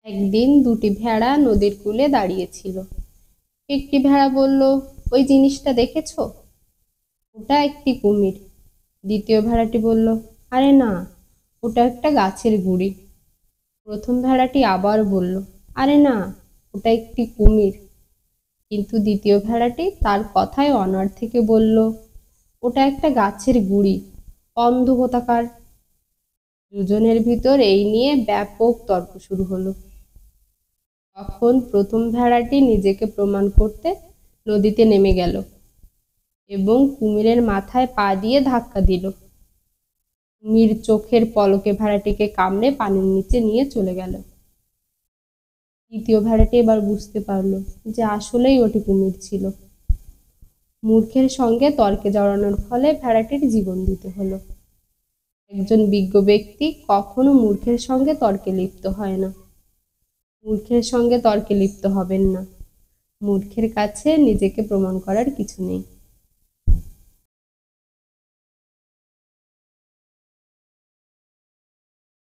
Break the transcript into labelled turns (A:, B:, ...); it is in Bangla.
A: একদিন দুটি ভেড়া নদীর কূলে দাঁড়িয়েছিল। একটি ভেড়া বলল, ওই জিনিসটা দেখেছো? ওটা একটি কুমির। দ্বিতীয় ভেড়াটি বলল, আরে না, ওটা একটা গাছের গুঁড়ি। প্রথম ভেড়াটি আবার বলল, আরে না, ওটা একটি কুমির। কিন্তু দ্বিতীয় ভেড়াটি তার কথায় অনড় থেকে বলল, ওটা একটা গাছের গুঁড়ি, অন্ধ কোথাকার। দুজনের ভিতর এই নিয়ে ব্যাপক তর্ক শুরু হলো। তখন প্রথম ভেড়াটি নিজেকে প্রমাণ করতে নদীতে নেমে গেল এবং কুমিরের মাথায় পা দিয়ে ধাক্কা দিল। কুমির চোখের পলকে ভেড়াটিকে কামড়ে পানির নিচে নিয়ে চলে গেল। দ্বিতীয় ভেড়াটি এবার বুঝতে পারলো যে আসলেই ওটি কুমির ছিল। মূর্খের সঙ্গে তর্কে জড়ানোর ফলে ভেড়াটির জীবন দিতে হলো। একজন বিজ্ঞ ব্যক্তি কখনো মূর্খের সঙ্গে তর্কে লিপ্ত হয় না। মূর্খের সঙ্গে তর্কে লিপ্ত হবেন না। মূর্খের কাছে নিজেকে প্রমাণ করার কিছু নেই।